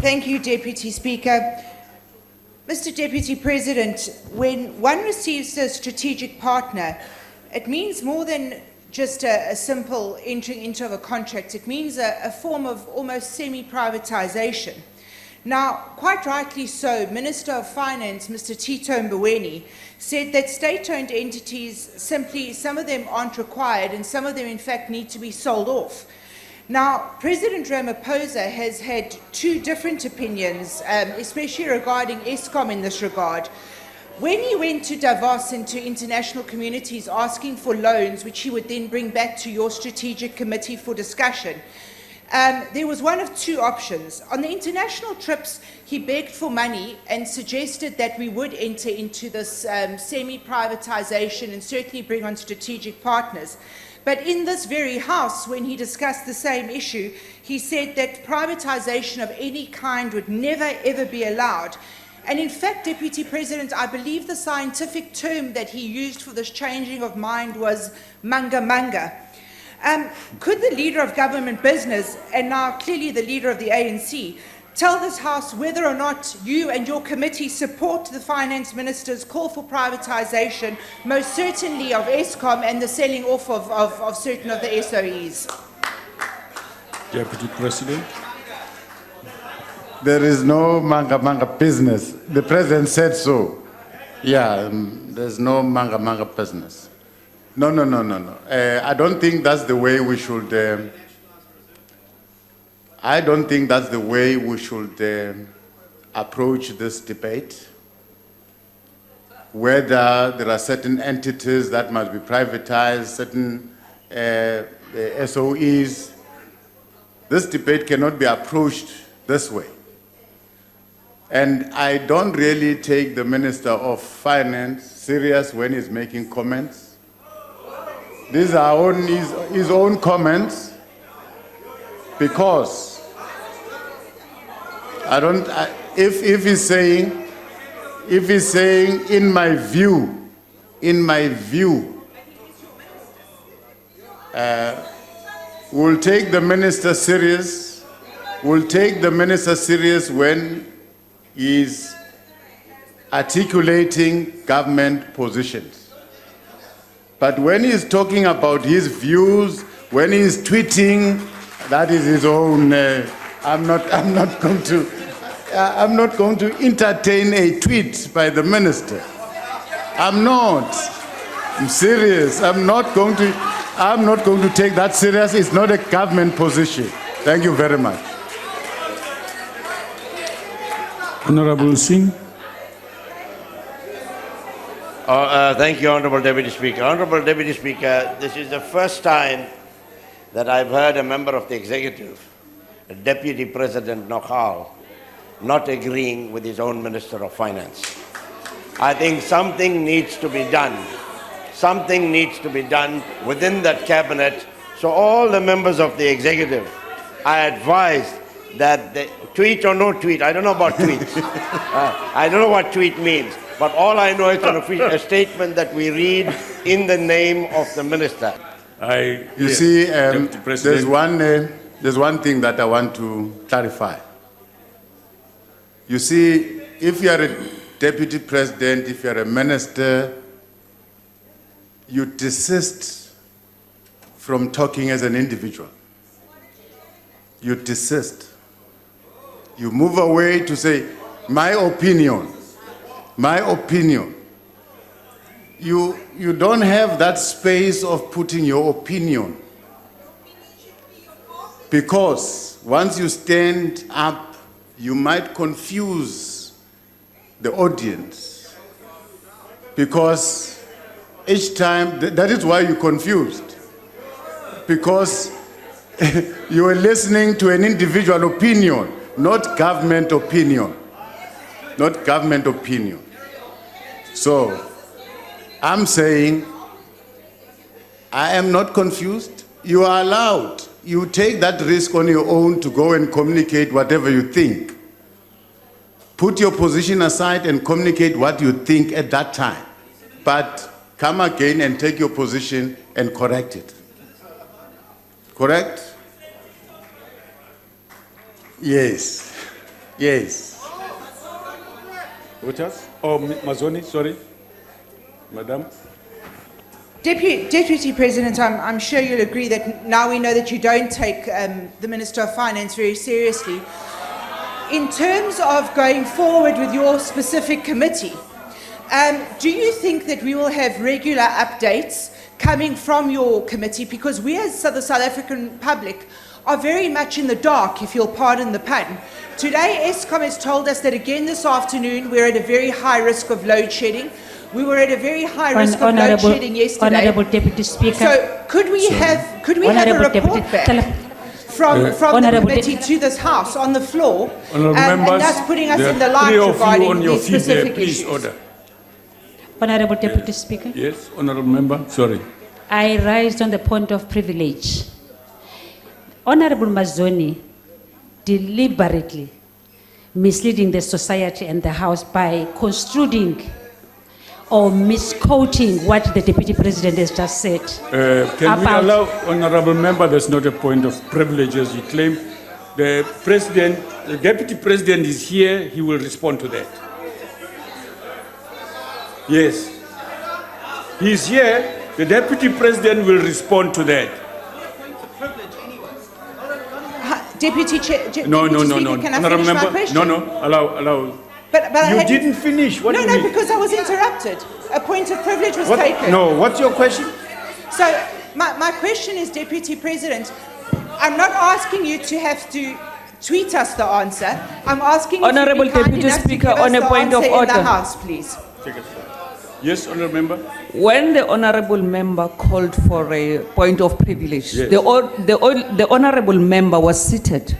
Thank you, Deputy Speaker. Mr. Deputy President, when one receives a strategic partner, it means more than just a simple entering into a contract. It means a form of almost semi-privatization. Now, quite rightly so, Minister of Finance, Mr. Tito Mboweni, said that state-owned entities simply, some of them aren't required and some of them in fact need to be sold off. Now, President Ramaphosa has had two different opinions, especially regarding Eskom in this regard. When he went to Davos and to international communities asking for loans, which he would then bring back to your strategic committee for discussion, there was one of two options. On the international trips, he begged for money and suggested that we would enter into this semi-privatization and certainly bring on strategic partners. But in this very House, when he discussed the same issue, he said that privatization of any kind would never, ever be allowed. And in fact, Deputy President, I believe the scientific term that he used for this changing of mind was manga manga. Could the leader of government business, and now clearly the leader of the ANC, tell this House whether or not you and your committee support the Finance Minister's call for privatization, most certainly of Eskom and the selling off of certain of the SOEs? Deputy President. There is no manga business. The President said so. Yeah, there's no manga business. No. I don't think that's the way we should... I don't think that's the way we should approach this debate. Whether there are certain entities that must be privatized, certain SOEs, this debate cannot be approached this way. And I don't really take the Minister of Finance serious when he's making comments. These are his own comments, because if he's saying, in my view, we'll take the minister serious. We'll take the minister serious when he's articulating government positions. But when he's talking about his views, when he's tweeting, that is his own. I'm not going to entertain a tweet by the minister. I'm serious. I'm not going to take that serious. It's not a government position. Thank you very much. Honorable Singh. Thank you, Honorable Deputy Speaker. Honorable Deputy Speaker, this is the first time that I've heard a member of the executive, Deputy President Nokhal, not agreeing with his own Minister of Finance. I think something needs to be done. Something needs to be done within that cabinet. So all the members of the executive, I advise that the tweet or no tweet, I don't know about tweets. I don't know what tweet means. But all I know is a statement that we read in the name of the minister. You see, there's one thing that I want to clarify. You see, if you are a deputy president, if you are a minister, you desist from talking as an individual. You desist. You move away to say, my opinion. You don't have that space of putting your opinion. Because once you stand up, you might confuse the audience. Because each time, that is why you're confused. Because you are listening to an individual opinion, not government opinion. Not government opinion. So, I'm saying, I am not confused. You are allowed. You take that risk on your own to go and communicate whatever you think. Put your position aside and communicate what you think at that time. But come again and take your position and correct it. Correct? Yes. Yes. What else? Oh, Mazoni, sorry. Madam. Deputy President, I'm sure you'll agree that now we know that you don't take the Minister of Finance very seriously. In terms of going forward with your specific committee, do you think that we will have regular updates coming from your committee? Because we as the South African public are very much in the dark, if you'll pardon the pun. Today, Eskom has told us that again this afternoon we're at a very high risk of load shedding. We were at a very high risk of load shedding yesterday. Honourable Deputy Speaker. So could we have a report back from the committee to this House on the floor, and thus putting us in the light regarding these specific issues? Order. Honourable Deputy Speaker. Yes, honourable member, sorry. I raised on the point of privilege. Honourable Mazoni deliberately misleading the society and the House by construing or misquoting what the Deputy President has just said. Can we allow honourable member, there's not a point of privilege as you claim. The President, the Deputy President is here, he will respond to that. Yes. He is here, the Deputy President will respond to that. Deputy Chair, No, can I finish my question? Allow. But You didn't finish. What do you mean? because I was interrupted. A point of privilege was taken. No, what's your question? So my question is, Deputy President, I'm not asking you to have to tweet us the answer. I'm asking Honourable you to be kind Deputy enough to Speaker, give us on a the point of answer in order. the House, please. Yes, honourable member. When the honourable member called for a point of privilege, Yes. the honourable member was seated.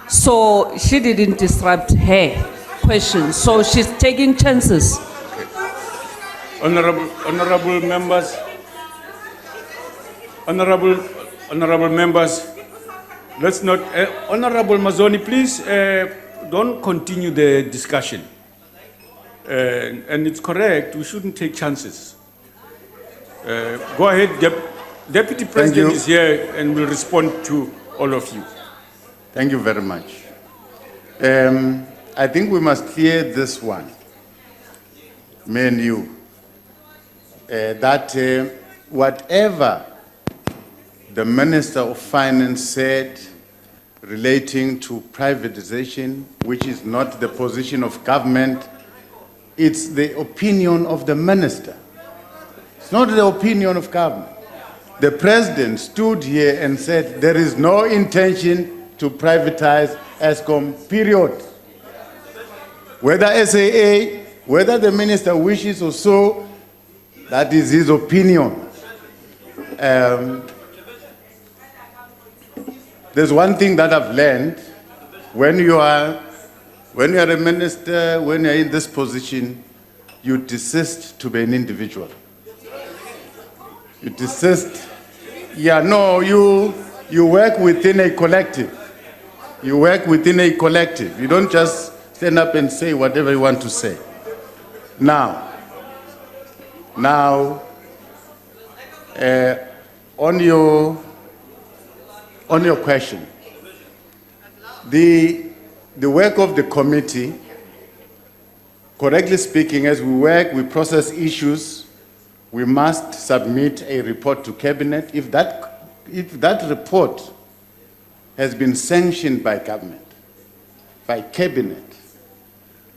So she didn't disrupt her question. So she's taking chances. Honourable members, honourable members, let's not, Honourable Mazoni, please don't continue the discussion. And it's correct, we shouldn't take chances. Go ahead, Deputy President is here and will respond to all of you. Thank you very much. I think we must clear this one, me and you, that whatever the Minister of Finance said relating to privatization, which is not the position of government, it's the opinion of the minister. It's not the opinion of government. The president stood here and said there is no intention to privatize Eskom, period. Whether SAA, whether the minister wishes or so, that is his opinion. There's one thing that I've learned: when you are a minister, when you're in this position, you desist to be an individual. You desist. Yeah, no, you work within a collective. You work within a collective. You don't just stand up and say whatever you want to say. Now, on your question, the work of the committee, correctly speaking, as we work, we process issues, we must submit a report to Cabinet. If that report has been sanctioned by government, by Cabinet,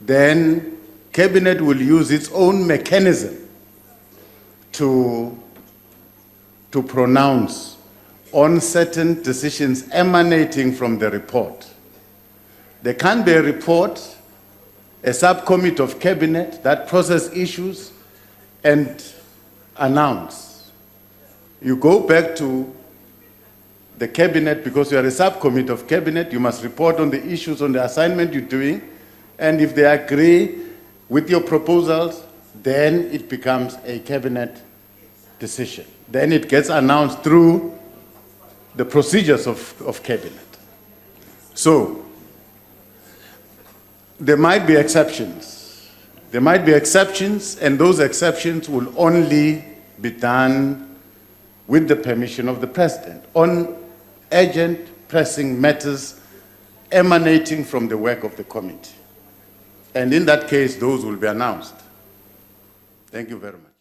then Cabinet will use its own mechanism to pronounce on certain decisions emanating from the report. There can be a report, a subcommittee of Cabinet that process issues and announce. You go back to the Cabinet, because you are a subcommittee of Cabinet, you must report on the issues, on the assignment you're doing, and if they agree with your proposals, then it becomes a Cabinet decision. Then it gets announced through the procedures of Cabinet. So, there might be exceptions. There might be exceptions, and those exceptions will only be done with the permission of the President. On urgent, pressing matters, emanating from the work of the committee. And in that case, those will be announced. Thank you very much.